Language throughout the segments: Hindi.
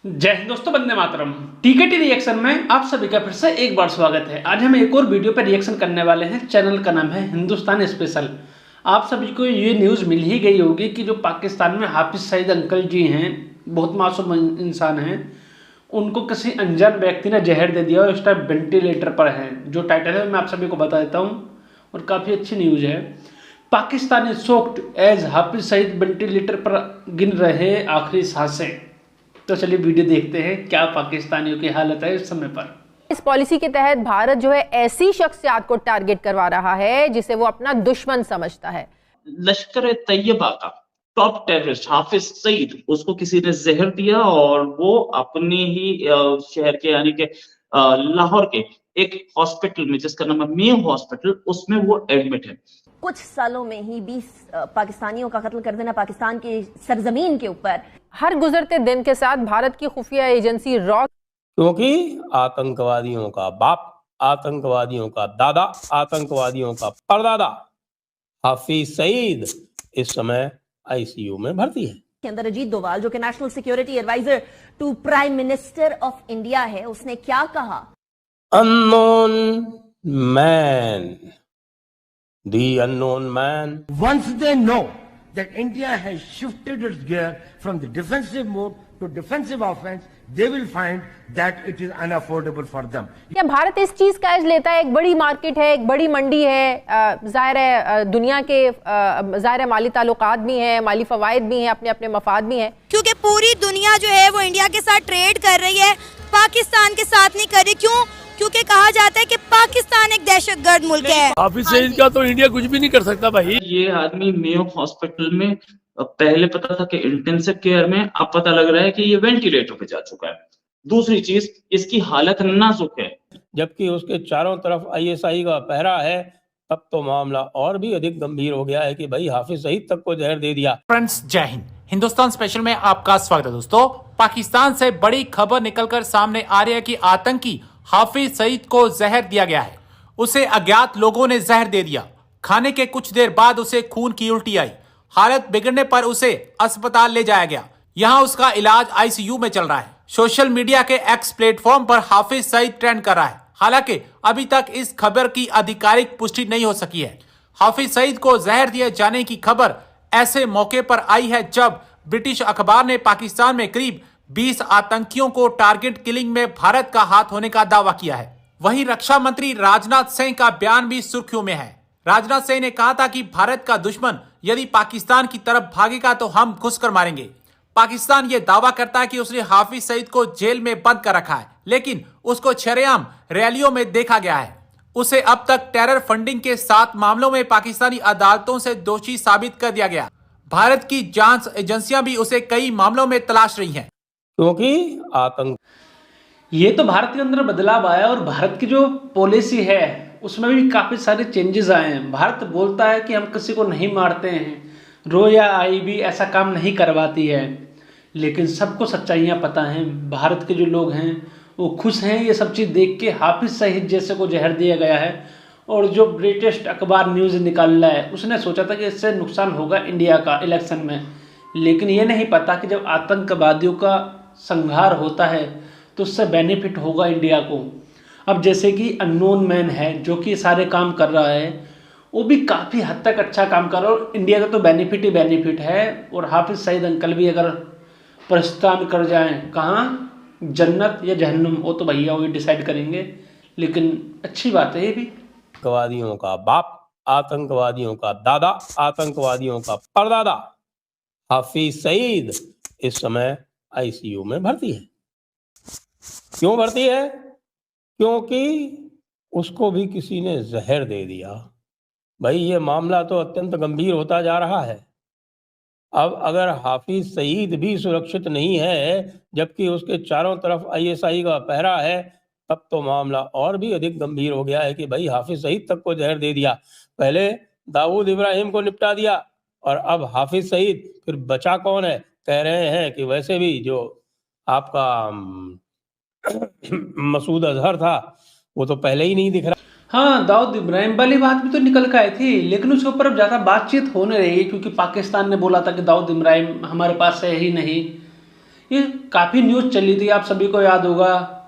जय हिंद दोस्तों, वंदे मातरम। टीकेटी रिएक्शन में आप सभी का फिर से एक बार स्वागत है। आज हम एक और वीडियो पर रिएक्शन करने वाले हैं। चैनल का नाम है हिंदुस्तान स्पेशल। आप सभी को ये न्यूज़ मिल ही गई होगी कि जो पाकिस्तान में हाफिज सईद अंकल जी हैं, बहुत मासूम इंसान हैं, उनको किसी अनजान व्यक्ति ने जहर दे दिया और इस टाइम वेंटिलेटर पर हैं। जो टाइटल है मैं आप सभी को बता देता हूँ और काफ़ी अच्छी न्यूज़ है। Pakistan is shocked as Hafiz Saeed ventilator पर गिन रहे आखिरी सांसें। तो चलिए वीडियो देखते हैं क्या पाकिस्तानियों की हालत है इस समय पर। इस पॉलिसी के तहत भारत जो है ऐसी शख्सियत को टारगेट करवा रहा है जिसे वो अपना दुश्मन समझता है। लश्कर तैयबा का टॉप टेररिस्ट हाफिज सईद, उसको किसी ने जहर दिया और वो अपने ही शहर के यानी कि लाहौर के एक हॉस्पिटल में, जिसका नाम है मेयो हॉस्पिटल, उसमें वो एडमिट है। कुछ सालों में ही 20 पाकिस्तानियों का कत्ल कर देना पाकिस्तान की सरजमीन के ऊपर। हर गुजरते दिन के साथ भारत की खुफिया एजेंसी रॉ, क्योंकि आतंकवादियों का बाप, आतंकवादियों का दादा, आतंकवादियों का परदादा हाफिज सईद इस समय आईसीयू में भर्ती है। के अंदर अजीत डोभाल जो कि national security adviser to prime minister of India है, उसने क्या कहा? Unknown man, the unknown man. Once they know that India has shifted its gear from the defensive mode to defensive offense, they will find that it is unaffordable for them. क्या भारत इस चीज का एज लेता है? एक बड़ी मार्केट है, एक बड़ी मंडी है, जाहिर है दुनिया के जाहिर है माली ताल्लुकात भी हैं, माली फवायद भी हैं, अपने अपने मफाद भी हैं। क्योंकि पूरी दुनिया जो है वो इंडिया के साथ ट्रेड कर रही है, पाकिस्तान के साथ नहीं कर रही। क्यों? क्योंकि कहा जाता है कि पाकिस्तान एक दहशतगर्द मुल्क है। हाफिज सईद का तो इंडिया कुछ भी नहीं कर सकता भाई। ये आदमी मेयो हॉस्पिटल में पहले पता था कि इंटेंसिव केयर में, अब पता लग रहा है कि ये वेंटिलेटर पे जा चुका है। दूसरी चीज, इसकी हालत नाजुक है, जबकि उसके चारों तरफ आईएसआई का पहरा है। तब तो मामला और भी अधिक गंभीर हो गया है कि भाई हाफिज सईद तक को जहर दे दिया। फ्रेंड्स, जय हिंद। हिंदुस्तान स्पेशल में आपका स्वागत है। दोस्तों, पाकिस्तान से बड़ी खबर निकलकर सामने आ रही है कि आतंकी हाफिज सईद को जहर दिया गया है। उसे अज्ञात लोगों ने जहर दे दिया। खाने के कुछ देर बाद उसे खून की उल्टी आई। हालत बिगड़ने पर उसे अस्पताल ले जाया गया। यहां उसका इलाज आईसीयू में चल रहा है। सोशल मीडिया के एक्स प्लेटफॉर्म पर हाफिज सईद ट्रेंड कर रहा है। हालांकि अभी तक इस खबर की आधिकारिक पुष्टि नहीं हो सकी है। हाफिज सईद को जहर दिए जाने की खबर ऐसे मौके पर आई है जब ब्रिटिश अखबार ने पाकिस्तान में करीब 20 आतंकियों को टारगेट किलिंग में भारत का हाथ होने का दावा किया है। वहीं रक्षा मंत्री राजनाथ सिंह का बयान भी सुर्खियों में है। राजनाथ सिंह ने कहा था कि भारत का दुश्मन यदि पाकिस्तान की तरफ भागेगा तो हम घुसकर मारेंगे। पाकिस्तान ये दावा करता है कि उसने हाफिज सईद को जेल में बंद कर रखा है, लेकिन उसको शरेआम रैलियों में देखा गया है। उसे अब तक टेरर फंडिंग के 7 मामलों में पाकिस्तानी अदालतों से दोषी साबित कर दिया गया। भारत की जांच एजेंसियां भी उसे कई मामलों में तलाश रही हैं। क्योंकि आतंक, ये तो भारत के अंदर बदलाव आया और भारत की जो पॉलिसी है उसमें भी काफ़ी सारे चेंजेस आए हैं। भारत बोलता है कि हम किसी को नहीं मारते हैं, रो या आई भी ऐसा काम नहीं करवाती है, लेकिन सबको सच्चाइयाँ पता हैं। भारत के जो लोग हैं वो खुश हैं ये सब चीज़ देख के। हाफिज सईद जैसे को जहर दिया गया है और जो ब्रिटिश अखबार न्यूज़ निकाल रहा है उसने सोचा था कि इससे नुकसान होगा इंडिया का इलेक्शन में, लेकिन ये नहीं पता कि जब आतंकवादियों का संहार होता है तो उससे बेनिफिट होगा इंडिया को। अब जैसे कि अननोन मैन है जो कि सारे काम कर रहा है, वो भी काफ़ी हद तक अच्छा काम कर रहा है और इंडिया का तो बेनिफिट ही बेनिफिट है। और हाफिज सईद अंकल भी अगर प्रस्थान कर जाएं कहाँ, जन्नत या जहन्नुम, वो तो भैया वही डिसाइड करेंगे, लेकिन अच्छी बात है ये भी। आतंकवादियों का बाप, आतंकवादियों का दादा, आतंकवादियों का परदादा हाफिज सईद इस समय आईसीयू में भर्ती है। क्यों भर्ती है? क्योंकि उसको भी किसी ने जहर दे दिया। भाई ये मामला तो अत्यंत गंभीर होता जा रहा है। अब अगर हाफिज सईद भी सुरक्षित नहीं है जबकि उसके चारों तरफ आईएसआई का पहरा है, तब तो मामला और भी अधिक गंभीर हो गया है कि भाई हाफिज सईद तक को जहर दे दिया। पहले दाऊद इब्राहिम को निपटा दिया और अब हाफिज सईद, फिर बचा कौन है? कह रहे हैं कि वैसे भी जो आपका मसूद अजहर था वो तो पहले ही नहीं दिख रहा। हाँ, दाऊद इब्राहिम वाली बात भी तो निकल के आई थी, लेकिन उसके ऊपर अब ज़्यादा बातचीत होने रही है क्योंकि पाकिस्तान ने बोला था कि दाऊद इब्राहिम हमारे पास है ही नहीं। ये काफ़ी न्यूज़ चली थी, आप सभी को याद होगा।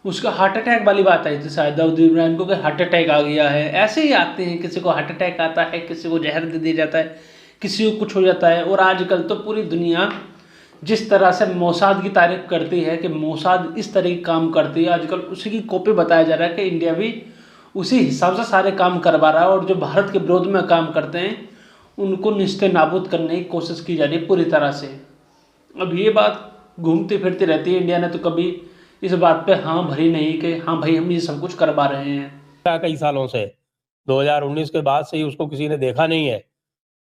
उसका हार्ट अटैक वाली बात आई थी शायद दाऊद इब्राहिम को कि हार्ट अटैक आ गया है। ऐसे ही आते हैं, किसी को हार्ट अटैक आता है, किसी को जहर दे दिया जाता है, किसी को कुछ हो जाता है। और आजकल तो पूरी दुनिया जिस तरह से मोसाद की तारीफ करती है कि मोसाद इस तरह की काम करती है, आजकल उसी की कॉपी बताया जा रहा है कि इंडिया भी उसी हिसाब से सारे काम करवा रहा है। और जो भारत के विरोध में काम करते हैं उनको निस्ते नाबूद करने की कोशिश की जा रही है पूरी तरह से। अब ये बात घूमती फिरती रहती है। इंडिया ने तो कभी इस बात पे हाँ भरी नहीं कि हाँ भाई हम ये सब कुछ करवा रहे हैं। कई सालों से 2019 के बाद से ही उसको किसी ने देखा नहीं है।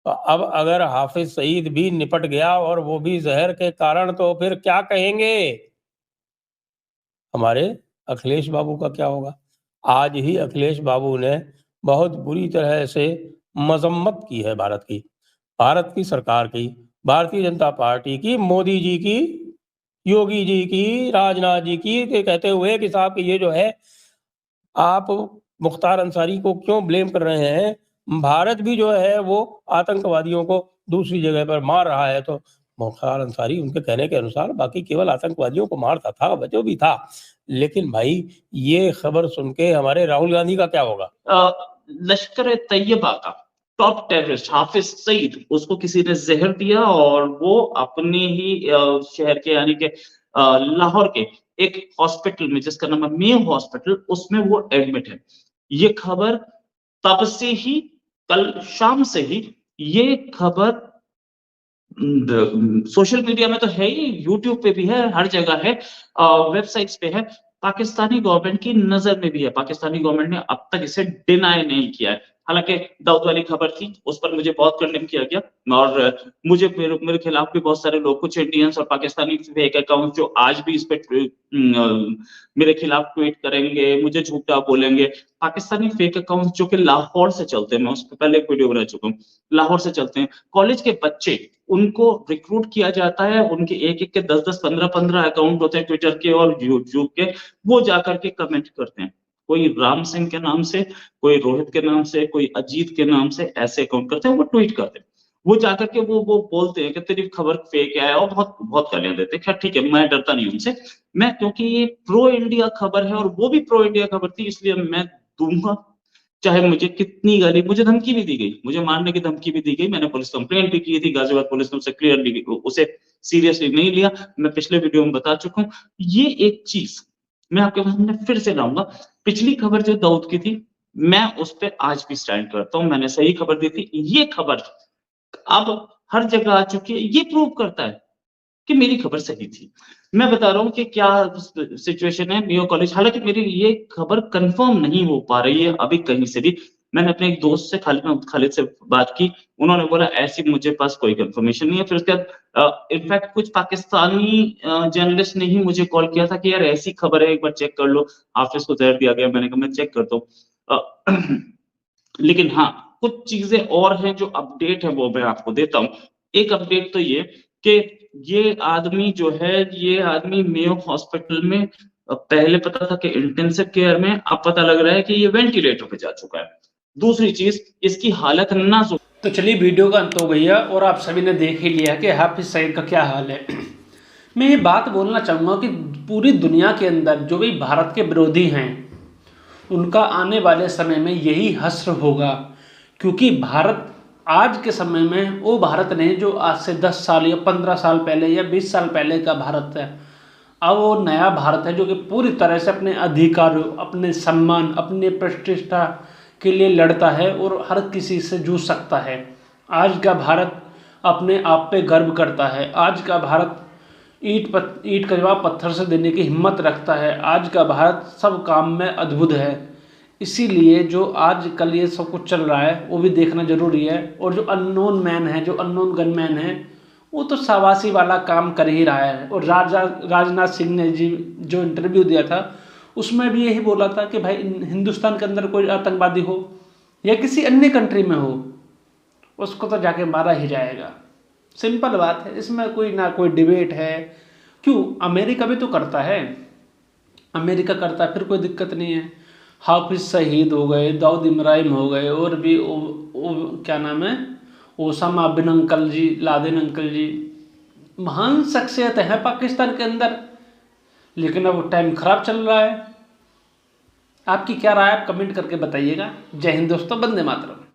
तो अब अगर हाफिज सईद भी निपट गया और वो भी जहर के कारण, तो फिर क्या कहेंगे हमारे अखिलेश बाबू का क्या होगा। आज ही अखिलेश बाबू ने बहुत बुरी तरह से मजम्मत की है भारत की सरकार की, भारतीय जनता पार्टी की, मोदी जी की, योगी जी की, राजनाथ जी की, कहते हुए कि साहब कि ये जो है आप मुख्तार अंसारी को क्यों ब्लेम कर रहे हैं, भारत भी जो है वो आतंकवादियों को दूसरी जगह पर मार रहा है। तो मुख्तार अंसारी उनके कहने के अनुसार बाकी केवल आतंकवादियों को मारता था, बचो भी था। लेकिन भाई ये खबर सुन के हमारे राहुल गांधी का क्या होगा। लश्कर तैयबा का टॉप टेररिस्ट हाफिज सईद, उसको किसी ने जहर दिया और वो अपने ही शहर के यानी कि लाहौर के एक हॉस्पिटल में, जिसका नाम है मेयो हॉस्पिटल, उसमें वो एडमिट है। ये खबर तब से ही, कल शाम से ही ये खबर सोशल मीडिया में तो है ही, यूट्यूब पे भी है, हर जगह है, वेबसाइट्स पे है, पाकिस्तानी गवर्नमेंट की नजर में भी है। पाकिस्तानी गवर्नमेंट ने अब तक इसे डिनाई नहीं किया है। हालांकि दाऊद वाली खबर थी, उस पर मुझे बहुत कंडेम किया गया और मुझे मेरे खिलाफ भी बहुत सारे लोग, कुछ इंडियंस और पाकिस्तानी फेक अकाउंट जो आज भी इस पे मेरे खिलाफ ट्वीट करेंगे, मुझे झूठा बोलेंगे। पाकिस्तानी फेक अकाउंट जो कि लाहौर से चलते हैं, मैं उस पर पहले एक वीडियो बना चुका हूँ, लाहौर से चलते हैं। कॉलेज के बच्चे, उनको रिक्रूट किया जाता है, उनके एक एक के 10-10, 15-15 अकाउंट होते हैं ट्विटर के और यूट्यूब के, वो जाकर के कमेंट करते हैं। कोई राम सिंह के नाम से, कोई रोहित के नाम से, कोई अजीत के नाम से ऐसे अकाउंट करते हैं, वो ट्वीट करते हैं। वो जाकर के वो बोलते हैं कि तेरी खबर फेक है और बहुत बहुत गालियां देते हैं। खैर ठीक है, मैं डरता नहीं उनसे, मैं क्योंकि ये प्रो इंडिया खबर है और वो भी प्रो इंडिया खबर थी, इसलिए मैं दूंगा। चाहे मुझे कितनी गाली, मुझे धमकी भी दी गई, मुझे मारने की धमकी भी दी गई, मैंने पुलिस कंप्लेंट भी की थी, गाजियाबाद पुलिस ने उसे क्लियरली उसे सीरियसली नहीं लिया, मैं पिछले वीडियो में बता चुका हूँ। ये एक चीज मैं आपके सामने फिर से लाऊंगा। पिछली खबर जो दाऊद की थी, मैं उस पर आज भी स्टैंड करता हूं, मैंने सही खबर दी थी। ये खबर अब हर जगह आ चुकी है, ये प्रूव करता है कि मेरी खबर सही थी। मैं बता रहा हूँ कि क्या सिचुएशन है मेयो कॉलेज। हालांकि मेरी ये खबर कंफर्म नहीं हो पा रही है अभी कहीं से भी। मैंने अपने एक दोस्त से, खालिद से बात की, उन्होंने बोला ऐसी मुझे पास कोई कंफर्मेशन नहीं है। फिर उसके बाद इनफैक्ट कुछ पाकिस्तानी जर्नलिस्ट ने ही मुझे कॉल किया था कि यार ऐसी खबर है, एक बार चेक कर लो, हाफिज को जहर दिया गया। मैंने कहा मैं चेक करता हूँ। लेकिन हाँ, कुछ चीजें और हैं जो अपडेट है वो मैं आपको देता हूँ। एक अपडेट तो ये कि ये आदमी जो है, ये आदमी मेयो हॉस्पिटल में पहले पता था कि इंटेंसिव केयर में, अब पता लग रहा है कि ये वेंटिलेटर पे जा चुका है। दूसरी चीज, इसकी हालत नाजुक। तो चलिए वीडियो का अंत हो गया और आप सभी ने देख ही लिया कि हाफिज सईद का क्या हाल है। मैं ये बात बोलना चाहूँगा कि पूरी दुनिया के अंदर जो भी भारत के विरोधी हैं, उनका आने वाले समय में यही हश्र होगा, क्योंकि भारत आज के समय में वो भारत नहीं जो आज से 10 साल या 15 साल पहले या 20 साल पहले का भारत है। अब वो नया भारत है जो कि पूरी तरह से अपने अधिकारों, अपने सम्मान, अपने प्रतिष्ठा के लिए लड़ता है और हर किसी से जूझ सकता है। आज का भारत अपने आप पे गर्व करता है। आज का भारत ईंट का जवाब पत्थर से देने की हिम्मत रखता है। आज का भारत सब काम में अद्भुत है। इसीलिए जो आज कल ये सब कुछ चल रहा है वो भी देखना जरूरी है। और जो अननोन मैन है, जो अननोन गनमैन है, वो तो शाबाशी वाला काम कर ही रहा है। और राजनाथ सिंह ने जी जो इंटरव्यू दिया था उसमें भी यही बोला था कि भाई हिंदुस्तान के अंदर कोई आतंकवादी हो या किसी अन्य कंट्री में हो, उसको तो जाके मारा ही जाएगा। सिंपल बात है, इसमें कोई ना कोई डिबेट है। क्यों, अमेरिका भी तो करता है, अमेरिका करता है, फिर कोई दिक्कत नहीं है। हाफिज सईद हो गए, दाऊद इब्राहिम हो गए, और भी क्या नाम है, ओसामा बिन अंकल जी, लादेन अंकल जी, महान शख्सियत है पाकिस्तान के अंदर, लेकिन अब टाइम खराब चल रहा है। आपकी क्या राय, आप कमेंट करके बताइएगा। जय हिंद दोस्तों, वंदे मातरम।